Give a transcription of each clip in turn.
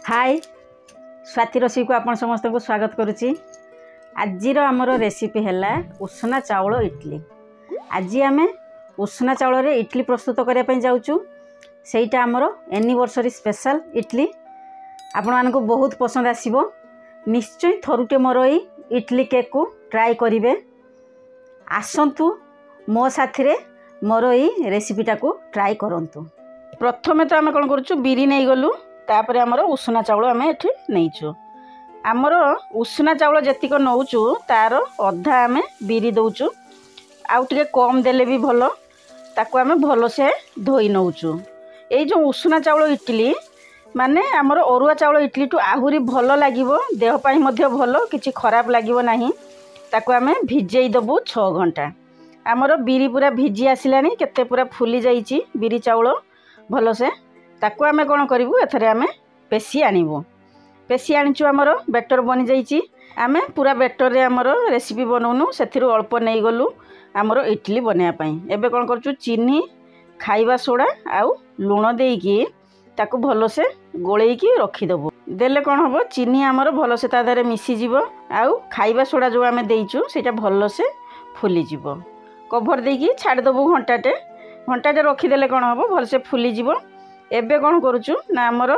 हाय स्वाति रोषेई को आपण समस्त को स्वागत करुच्ची। आजिर आमर रेसिपी है उषुना चाउल इडली। आज आम उषुना चाउल रे इडली प्रस्तुत करने जाऊँ। सेटा आमर एनिवर्सरी स्पेशल इडली आपण मानक बहुत पसंद आसीबो। निश्चय थरुटे मोर ई इडली केक को ट्राई करिवे। आसंतु मो साथी रे मोर ई रेसिपीटा को ट्राई करंतु। प्रथमे तो आम कौन करूँ बिरी नहीं गलु तापर आमर उषुना चाउल आम एठी नहींचु। आमर उषुना चाउल जेतिक नौचु तार अधा आम बिरी दौचु आउ टिके कम देले भी भल ताको आम भल से धोई नौचु। ये जो उषुना चाउल इडली माने आमर अरुआ चाउल इडली टू आहुरी भल लागिवो, देह पाई मध्य भल, किछि खराब लागिवो नाही। ताको आम भिजेई दबु 6 घंटा। आमर बिरी पूरा भिजी आसिलानी, केते पूरा फुली जाइछि बिरी चाउल भल से। ताको आमे कोन करिवु एथरे आमे पेसी आनिबु। पेसी आनिचु आमर बेटर बनि जाइछि। आमे पूरा बेटर रे आमर रेसिपी बनौनु, सेथिरु अल्प नै गलु आमर इडली बनेया पई। एबे कोन करचु चीनी, खाइबा सोडा आउ लूण देइकी ताको भल से गोळेइकी रखि दबु। देले कोन हबो चीनी आमर भल से ता देरे मिसी जिवो आउ खाइबा सोडा जो आमे देइचु सेटा भल से फुली जिवो। कवर देइकी छाड़ दबु घंटाटे रखि देले कोन हबो भल से फुली जिवो। एबे कोन करूचु ना आमर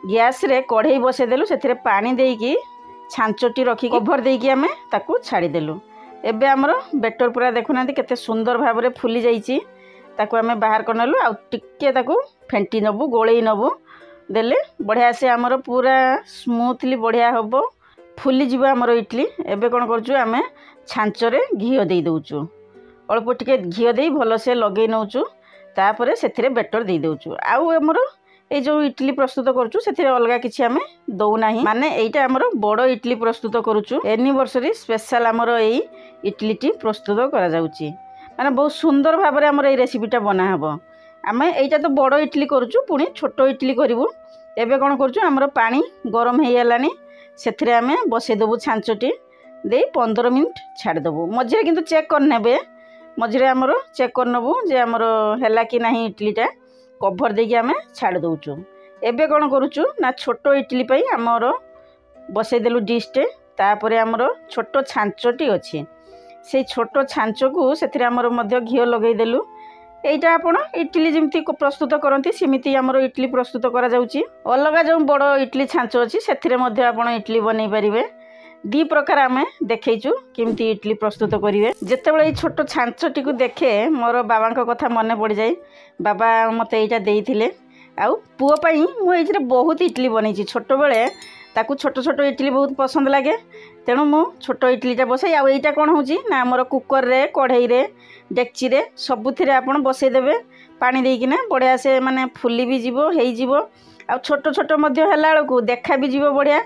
गैस रे कढ़ई बसे देलु, सेथिरे पानी देइकी छांचटी रखी कवर देइकी आमे ताकू छाड़ी देलु। एबे आमर बेटर पूरा देखुनांती केते सुंदर भाबरे फुली जाइछि। ताकू आमे बाहर करनेलु आउ टिके ताकू फेंटी नबु, गोळेई नबु। देले बढ़िया से आमर पूरा स्मूथली बढ़िया हबो, फुली जिवो आमर इडली। एबे कोन करचु आमे छांचरे घियो देई दउचु। अल्प टिके घियो देई भल से लगेई नउचु। तापरे सेथिरे बेटर देई दउचु। आउ हमर ए जो इडली प्रस्तुत करूचु सेथिरे अलगा किछि आमे दउ नाही। माने एइटा हमर बड़ इडली प्रस्तुत करूचु। एनिवर्सरी स्पेशल हमर एई इडलीटी प्रस्तुत करा जाउची। माने बहुत सुंदर भाबरे हमर ए रेसिपीटा बना हबो। आमे एइटा तो बड़ इडली करूचु, पुणी छोट इडली करिवु। एबे कोन करचु हमर पानी गरम हेइ यालानी, सेथिरे आमे बसे दबु छांचटी दे 15 मिनिट छाड़ दबु। मझिरे किंतु चेक कर नेबे, मझिरे आमर चेक कर नबु जे आमर हैला कि नाही इडलीटा। कवर देकी आमे छाड़ दउचु। एबे कोन करूचु ना छोट इडली पई आमर बसे देलु डिशटे। तापरे आमर छोट छांचटी अछि, से छोट छांच को सेथिरे आमर मध्य घियो लगेई देलु। एइटा आपण इडली जेमती प्रस्तुत करंती सेमिति आमर इडली प्रस्तुत करा जाउची। अलगा जो बड़ इडली छांच अछि सेथिरे मध्य आपण इडली बनै परिबे। दी प्रकार आमे देखैचु केमती इडली प्रस्तुत करिवे। जेतेबेले ई छोट छांचटी को देखे मोर बाबांको कथा मने पड़ जाय। बाबा मते एइटा देइथिले आउ पुओ पई मु एइथिरे बहुत इडली बनैछि। छोट बेले ताकू छोट छोट इडली बहुत पसंद लागे, तेणु मु छोट इडलीटा बसाई। आउ एइटा कोन होउची ना हमर कुकर रे, कढ़ई रे, डेक्ची रे सबुथिरे आपण बसै देबे पानी देइकी ना बढ़िया से माने फुली भी जिवो, हेइ जिवो। आउ छोट छोट मध्य हैला बेलकू देखा भी जिवो बढ़िया।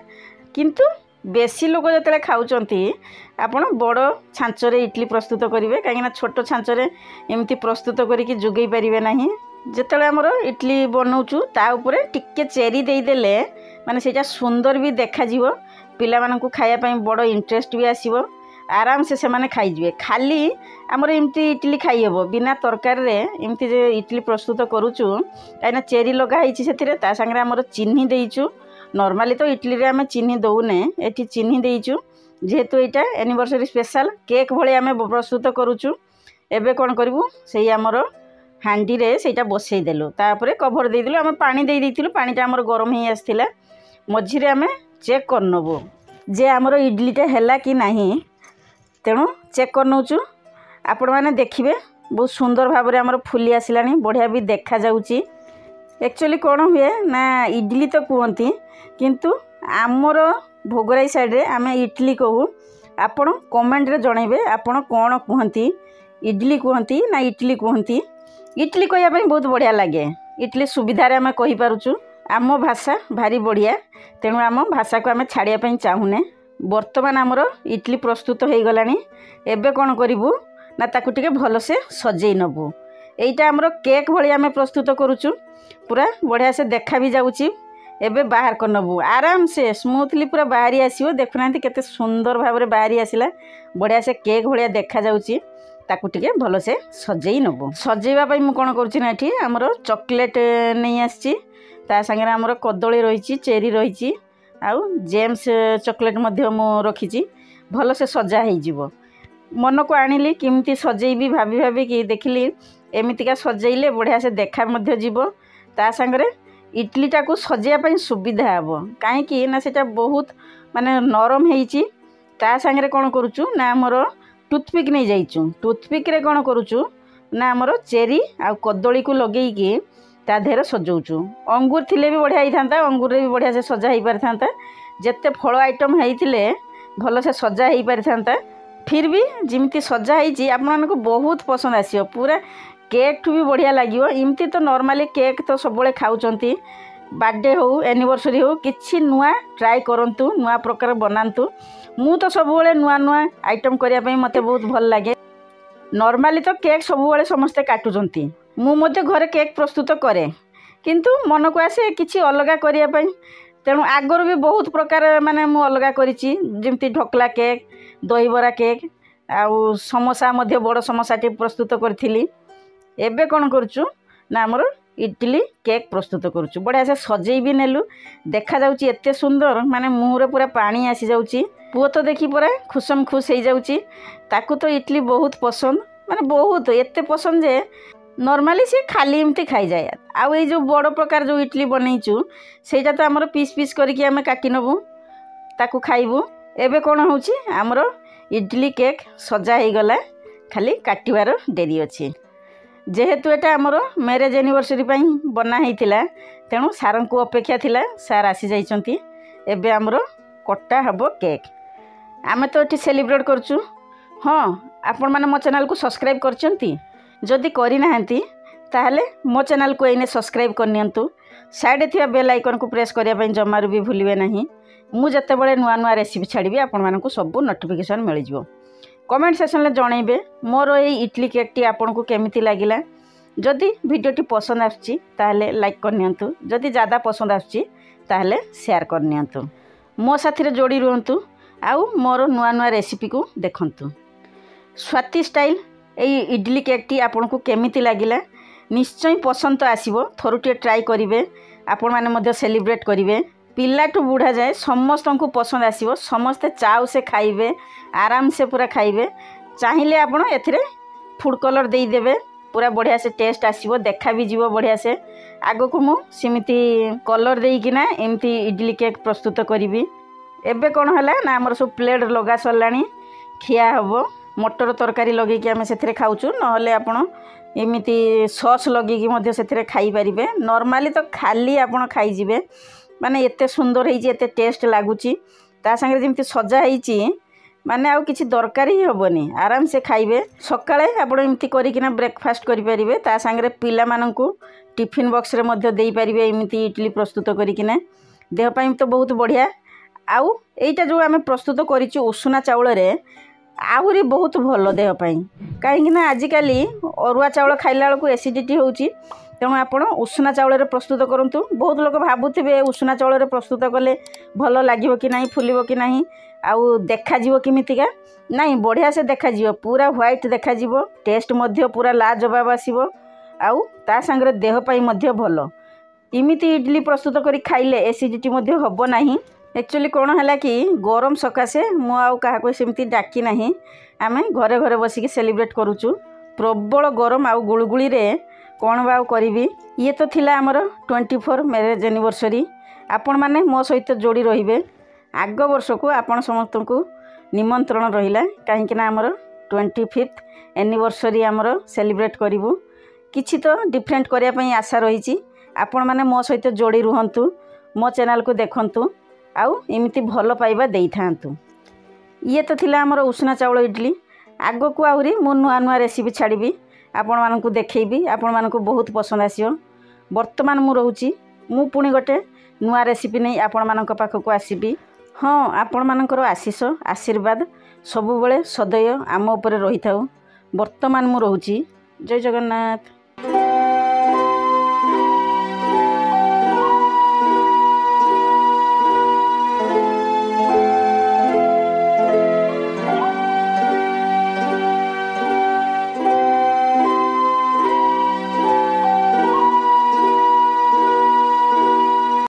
किंतु बेसी लोक जतले खाउचंती आपण बड़ छांचरे इडली प्रस्तुत करिवे, काहेकि छोट छांचरे एमती प्रस्तुत करिकि जुगै परिवे नाही। जेतले हमर इडली बनौचु ता ऊपर टिके चेरी देई देले माने सेटा सुंदर भी देखा जिवो। पिला मानकु खाया पई बड़ इंटरेस्ट भी आसीबो, आराम से माने खाई जिवे। खाली हमर एमती इडली खाई हेबो बिना तरकारी रे। एमती जे इडली प्रस्तुत करूचु काइना चेरी लगा हिची सेथिरे, ता संगे हमर चीनी देइचु। नॉर्मली तो इडली रे आमे चीनी दउने, एठी चीनी देइचु जेहेतु एटा एनिवर्सरी स्पेशल केक भले आमे प्रस्तुत करूचु। एबे कोन करिवु सेही हमर हांडी रे सेटा बसई देलु। तापरे कवर देइ दिलु। आमे पानी देइ दिथिलु, पानीटा हमर गरम हेइ आस्थिला। मझिरे आमे चेक कर नबो जे हमर इडलीटा हैला कि नाही, तेणु चेक कर नउचु। आपण माने देखिबे बहुत सुंदर भाबरे हमर फुली आसिलानी, बढ़िया भी देखा जाउची। एक्चुअली कौन हुए ना इडली तो कहती किंतु आमर भोगराई साइड रे आमे इडली कहू। आपण कमेंट रे जणैबे आपण कौन कहती, इडली कहती ना इडली कहती। इडली कहया पई बहुत बढ़िया लागे। इडली सुविधा रे आमे कहि पारुचु। आम भाषा भारी बढ़िया, तेणु आम भाषा को आमे छाड़िया पई चाहुने। वर्तमान आमर इडली प्रस्तुत हो गलानी। एबे कौन करिवु ना ताकू टिके भल से सजेई नबु। एइटा आमर केक भली आमे प्रस्तुत करूचु, पूरा बढ़िया से देखा भी जाउची। एबे बाहर कर नबु आराम से स्मूथली पूरा बाहरी आसीबो। देखुनांती केते सुंदर भाबरे बाहरी आसिला, बढ़िया से केक भलिया देखा जाउची। ताकू टिके भल से सजेई नबु। सजेइबा पई मु कोन करछि ना एठी हमर चॉकलेट नै आछि। ता सागर आमर कदली रही चेरी रही आउ जेम्स चॉकलेट मध्य मु रखी भल से सजा हो मन को आनिली किमती सजेबी भाभी भाभी कि देखिली एमतीका सजेले बढ़िया से देखा जीव ता सागरे इडलीटा को सजाइवाई सुविधा हम कहीं से बहुत माने नरम होती ता सागरे कौन करुचु ना आमर टूथपिक नहीं जाइचु टूथपिक रे कौन करुचु ना आमर चेरी आ कदली को लगेगी ता देहर सजाऊँ अंगूर थिले भी बढ़िया होता अंगूर भी बढ़िया से सजा हो पारि था जिते फल आइटम होते भल से सजा हो पारि था फिर भी जमी सजा हो आपको बहुत पसंद आसो पूरा केक ठू भी बढ़िया लगे इमती तो नॉर्मली केक तो सब खाऊँ बर्थडे हो एनिवर्सरी हो किसी नुआ ट्राए करूँ नुआ प्रकार बनातु मु तो सब नुआ नुआ आइटम करने मत बहुत भल लगे नॉर्मली तो केक सब समस्ते काटुंट मुझे घरे केक प्रस्तुत करे किंतु मन को आसे किसी अलग करने तेणु आगर भी बहुत प्रकार माने मु अलग करमती ढोकला केक दहीबरा केक आउ समोसा मध्य बड़ समोसाटी प्रस्तुत करी एबे कौन करुचु ना आमर इडली केक प्रस्तुत करुचु बढ़िया से सजेई भी नेलु देखा जाउची एते सुंदर माने मुहरे पूरा पानी आसी जाउची पुओ तो देखी पूरा खुशम खुश हो जाउची ताकू तो इडली बहुत पसंद माने बहुत एते पसंद जे नॉर्मली सी खाली एमती खाई जाए आउ ये जो बड़ प्रकार जो इडली बनईचु सेटा तो आमर पीस पीस करके आमे काटी नबु ताकू खाइबु एबे कौन होउची आमर इडली केक सजा हो गला खाली काटिवार डेरी अछि जेहेतु एटा आमर मैरेज एनिवर्सरी बना होता तेणु सार को अपेक्षा थिला सार आसी जाइचंती एबे आमर कटा हबो केक आमे तो ये सेलिब्रेट करचु हाँ आपण माने मो चैनल को सब्सक्राइब करचंती जदि करि नाहंती ताहले मो चैनल को एने सब्सक्राइब करनियंतु साइड थिया बेल आइकन को प्रेस करिया पई जमारू भी भूलिबे नहीं मु जते बळे नुआ नुआ रेसिपी छाड़बी आपण मानकु सब नोटिफिकेशन मिल जिवो कमेंट सेक्शन में जनइबे मोर ये इडली केक टी आपन को केमिति लागिला जदि वीडियोटी पसंद आछि ताहले लाइक करनियंतु जदि ज्यादा पसंद आछि ताहले शेयर करनियंतु मो साथी जोड़ी रुहंतु आउ मोर नुआ नुआ रेसिपी को देखंतु स्वाति स्टाइल ये इडली केक टी आपन को केमिति लागिला निश्चय पसंद तो आसीबो थरुटे ट्राई करिवे आपण माने मध्य सेलिब्रेट करिवे पिलाठू बुढ़ा जाए समस्त को पसंद आसीबो समस्ते चाव से खाइबे आराम से पूरा खाइबे चाहिए आपण एथिरे फूड कलर दे देबे पूरा बढ़िया से टेस्ट आसीबो देखा भी जीवो बढ़िया से आगो को मु सिमिति कलर देई किना एमती इडली केक प्रस्तुत करिवि एबे कोन हला ना हमर सब प्लेट लगा सरलानी खिया हबो मटर तरकारी लगे कि आम से खाऊँ नहले आपण एमती सॉस लगे कि से खाई पारिबे नॉर्मली तो खाली आपण खाईजिबे माने एते सुंदर होइछि एते टेस्ट लागुची ता संगे जेमती सजा होइछि माने आउ किछि दरकार ही हेबनी आराम से खाइबे सकाळे आपण एमती करिकिना ब्रेकफास्ट करि पारिबे ता संगे पिला माननकु टिफिन बॉक्स रे मध्य देई पारिबे एमती इडली प्रस्तुत करिकिना देह पई तो बहुत बढ़िया आउ एटा जो आमे प्रस्तुत करिछु उषुना चाउल रे आहुरी बहुत भल देहपाई कहीं आजिकल अरुआ चाउल खाइला बेलू एसिडिटी होची तेणु आपण उषुना चाउल प्रस्तुत करूँ बहुत लोग भावुवे उषुना चाउल प्रस्तुत कले भल लगे कि नहीं फुल कि नहीं आउ देखा किमितिका नहीं बढ़िया से देखा पूरा व्हाइट देखा टेस्ट मध्य पूरा लाजवाब आसो आउ ता संगे देहपाई भल इमिति इडली प्रस्तुत करी खाइले एसिडिटी हम नहीं एक्चुअली कौन है कि गरम सकाशे मुझे डाकी ना आम घरे घरे बसिक सेलिब्रेट करुचु प्रबल गरम आउ गुड़गुड़ी रे कौन बा करी ये तो थिला आमर 24 मैरेज एनिवर्सरी आपण माने मो सहित जोड़ी रहिबे आग वर्ष को आपण समस्त को निमंत्रण रहिला कहीं आमर 25th एनिवर्सरी आमर सेलिब्रेट करूँ किछि तो डिफरेंट करने पई आशा रही आपण माने मो सहित जोड़ी रुहंतु मो चैनल को देखंतु आउ एमती भल पाइबा देई थांतु ये तो थिला आमर उषुना चाउल इडली आग को आहरी मु नुआ नुआ रेसिपी छाड़बी आपण मानकु देखैबी आपण मानकु बहुत पसंद आसियो वर्तमान मु रहूची मु पुणी गोटे नुआ रेसिपी नहीं आपण मानक पाखक आसीबी हाँ आपण मानकर आशीष आशीर्वाद सबुबले सदैव आम उपरे रही था वर्तमान मु रहूची जय जगन्नाथ।